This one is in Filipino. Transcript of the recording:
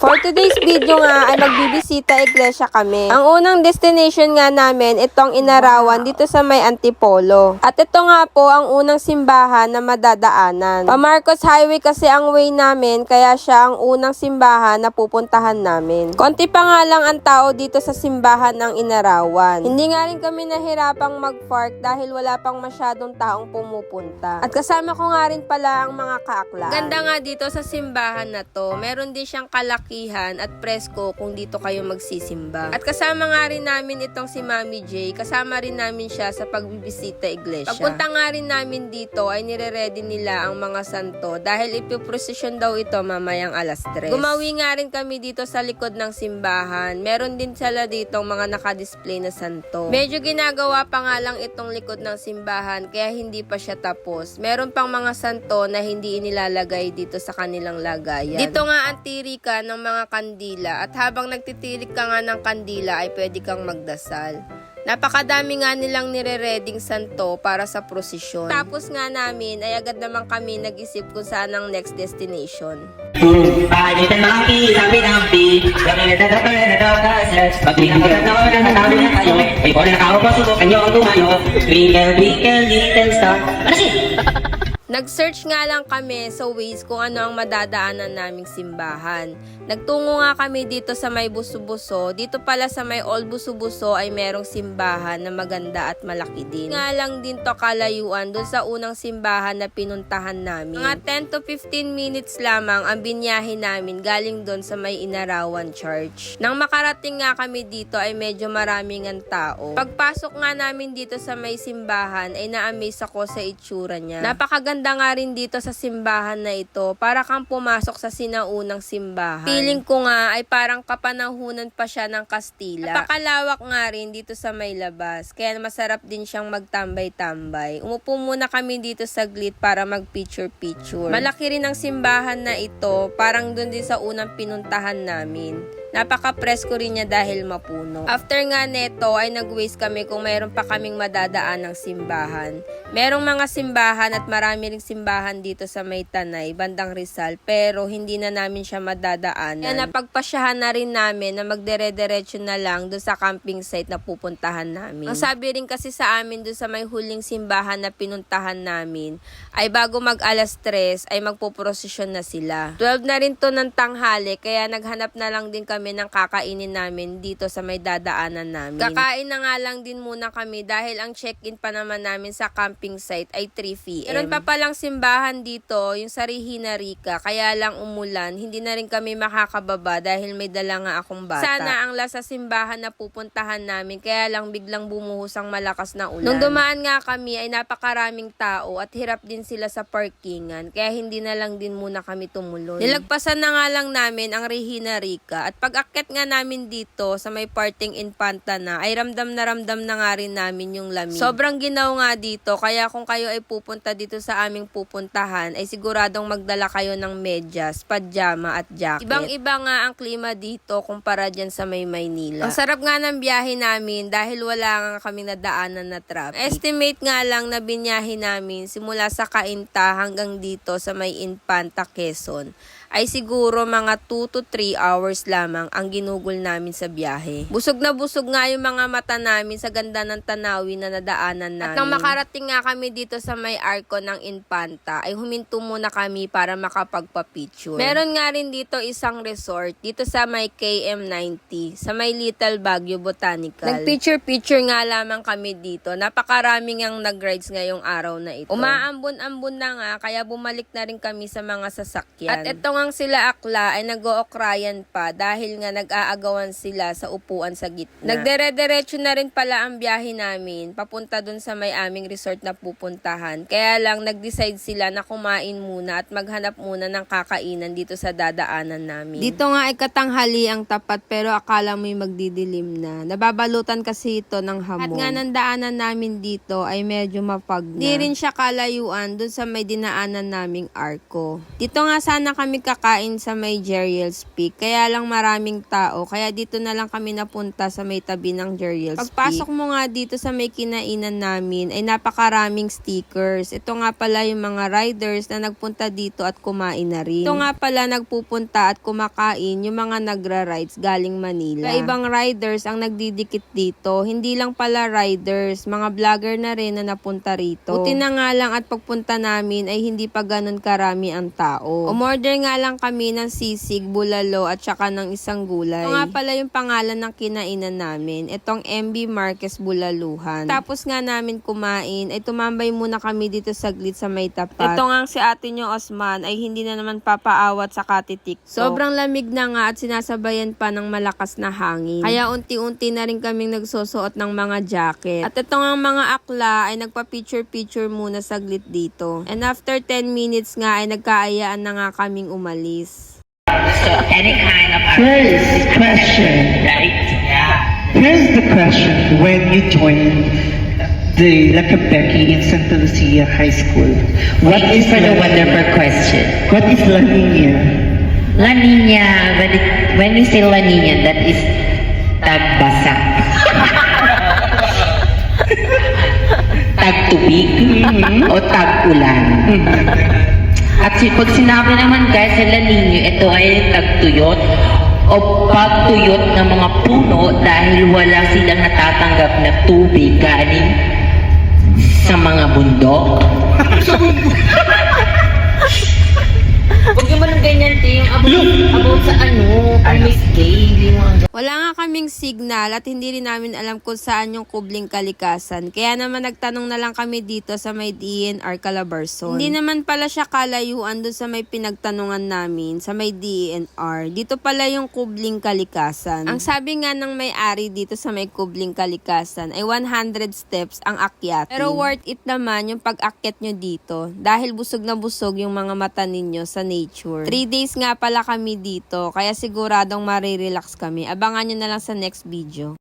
For today's video nga ay magbibisita iglesia kami. Ang unang destination nga namin itong Inarawan dito sa may Antipolo. At ito nga po ang unang simbahan na madadaanan. Pa Marcos Highway kasi ang way namin kaya siya ang unang simbahan na pupuntahan namin. Konti pa nga lang ang tao dito sa simbahan ng Inarawan. Hindi nga rin kami nahirapang mag-park dahil wala pang masyadong taong pumupunta. At kasama ko nga rin pala ang mga kaakla. Ganda nga dito sa simbahan na to. Meron din siyang kalakihan at presko kung dito kayo magsisimba. At kasama nga rin namin itong si Mami J. Kasama rin namin siya sa pagbibisita iglesia. Pagpunta nga rin namin dito ay nire-ready nila ang mga santo dahil ipiprosesyon daw ito mamayang alas 3. Gumawi nga rin kami dito sa likod ng simbahan. Meron din sila dito mga nakadisplay na santo. Medyo ginagawa pa nga lang itong likod ng simbahan kaya hindi pa siya tapos. Meron pang mga santo na hindi inilalagay dito sa kanilang lagayan. Dito nga ang tirika ng mga kandila at habang nagtitirik ka nga ng kandila ay pwede kang magdasal. Napakadami nga nilang nire-reading santo para sa prosesyon. Tapos nga namin ay agad naman kami nag-isip kung saan ang next destination. Nag-search nga lang kami sa Waze kung ano ang madadaanan naming simbahan. Nagtungo nga kami dito sa may Buso-Buso. Dito pala sa may Old Buso-Buso ay merong simbahan na maganda at malaki din. Nga lang din to kalayuan doon sa unang simbahan na pinuntahan namin. Mga 10 to 15 minutes lamang ang binyahe namin galing doon sa may Inarawan Church. Nang makarating nga kami dito ay medyo maraming ang tao. Pagpasok nga namin dito sa may simbahan ay na-amaze ako sa itsura niya. Napakaganda nga rin dito sa simbahan na ito, para kang pumasok sa sinaunang simbahan. Feeling ko nga ay parang kapanahunan pa siya ng Kastila. Napakalawak nga rin dito sa may labas, kaya masarap din siyang magtambay-tambay. Umupo muna kami dito saglit para mag-picture-picture. Malaki rin ang simbahan na ito, parang dun din sa unang pinuntahan namin. Napaka-presko rin niya dahil mapuno. After nga neto ay nag-waste kami kung mayroon pa kaming madadaan ng simbahan. Merong mga simbahan at marami ring simbahan dito sa may Tanay, bandang Rizal, pero hindi na namin siya madadaanan. Kaya napagpasyahan na rin namin na magdire-diretso na lang doon sa camping site na pupuntahan namin. Ang sabi rin kasi sa amin doon sa may huling simbahan na pinuntahan namin, ay bago mag alas 3 ay magpoprosesyon na sila. 12 na rin to ng tanghali, kaya naghanap na lang din kami ng kakainin namin dito sa may dadaanan namin. Kakain na nga lang din muna kami dahil ang check-in pa naman namin sa camping site ay 3 p.m. Meron pa palang simbahan dito, yung sa Regina Rica, kaya lang umulan, hindi na rin kami makakababa dahil may dala nga akong bata. Sana ang last sa simbahan na pupuntahan namin, kaya lang biglang bumuhos ang malakas na ulan. Nung dumaan nga kami ay napakaraming tao at hirap din sila sa parkingan, kaya hindi na lang din muna kami tumuloy. Nilagpasan na nga lang namin ang Regina Rica at pag-akyat nga namin dito sa may parting Infanta na ay ramdam na nga rin namin yung lamig. Sobrang ginaw nga dito, kaya kung kayo ay pupunta dito sa aming pupuntahan ay siguradong magdala kayo ng medyas, pajama at jacket. Ibang-iba nga ang klima dito kumpara dyan sa may Maynila. Ang sarap nga ng biyahe namin dahil wala nga kaming nadaanan na traffic. Estimate nga lang na binyahe namin simula sa Cainta hanggang dito sa may Infanta, Quezon ay siguro mga 2 to 3 hours lamang ang ginugol namin sa biyahe. Busog na busog nga yung mga mata namin sa ganda ng tanawin na nadaanan namin. At nang makarating nga kami dito sa may arko ng Infanta, ay huminto muna kami para makapagpa-picture. Meron nga rin dito isang resort, dito sa may KM90, sa may Little Baguio Botanical. Nag-picture-picture nga lamang kami dito. Napakaraming ang nag-rides ngayong araw na ito. Umaambon-ambon na nga, kaya bumalik na rin kami sa mga sasakyan. At ito nga sila akla ay nag-ookrayan pa dahil nga nag-aagawan sila sa upuan sa gitna. Nagdire-diretso na rin pala ang biyahe namin papunta dun sa may aming resort na pupuntahan. Kaya lang nag-decide sila na kumain muna at maghanap muna ng kakainan dito sa dadaanan namin. Dito nga ay katanghali ang tapat pero akala mo'y magdidilim na. Nababalutan kasi ito ng hamon. At nga ng daanan namin dito ay medyo mapag na. Di rin siya kalayuan dun sa may dinaanan naming arko. Dito nga sana kami kakain sa may Jeriel's Peak. Kaya lang maraming tao. Kaya dito na lang kami napunta sa may tabi ng Jeriel's Peak. Pagpasok mo nga dito sa may kinainan namin ay napakaraming stickers. Ito nga pala yung mga riders na nagpunta dito at kumain na rin. Ito nga pala nagpupunta at kumakain yung mga nagra-rides galing Manila. Sa ibang riders ang nagdidikit dito. Hindi lang pala riders, mga vlogger na rin na napunta rito. Buti na nga lang at pagpunta namin ay hindi pa ganun karami ang tao. Umorder nga lang kami ng sisig, bulalo at saka ng isang gulay. Ito nga pala yung pangalan ng kinainan namin. Itong MB Marquez Bulaluhan. Tapos nga namin kumain ay tumambay muna kami dito saglit sa may tapat. Ito nga si ate nyo Osman ay hindi na naman papaawat sa katitik. Sobrang lamig na nga at sinasabayan pa ng malakas na hangin. Kaya unti-unti na rin kaming nagsusuot ng mga jacket. At ito nga mga akla ay nagpa-picture-picture muna saglit dito. And after 10 minutes nga ay nagkaayaan na nga kaming umalis. So any kind of First question. right? Yeah. Here's the question. When you joined the Lacabeki in Santa Lucia High School, What is for the wonderful question? What is La Nina? La Nina, when we say La Nina, that is tagbasa. Tagtubig o tag-ulan. At pag sinabi naman guys sa La Nina, ito ay tagtuyot o pagtuyot ng mga puno dahil wala silang natatanggap na tubig galing sa mga bundok. Huwag naman ng ganyan, Tim. About sa Miss Gay. Wala nga kaming signal at hindi rin namin alam kung saan yung Kubling Kalikasan. Kaya naman nagtanong na lang kami dito sa may DENR Calabarzon. Hindi naman pala siya kalayuan dun sa may pinagtanungan namin sa may DENR. Dito pala yung Kubling Kalikasan. Ang sabi nga ng may-ari dito sa may Kubling Kalikasan ay 100 steps ang akyat. Pero worth it naman yung pag-akyat nyo dito dahil busog na busog yung mga mata ninyo sa nature. 3 days nga pala kami dito kaya siguradong marirelax kami. Abangan nyo na lang sa next video.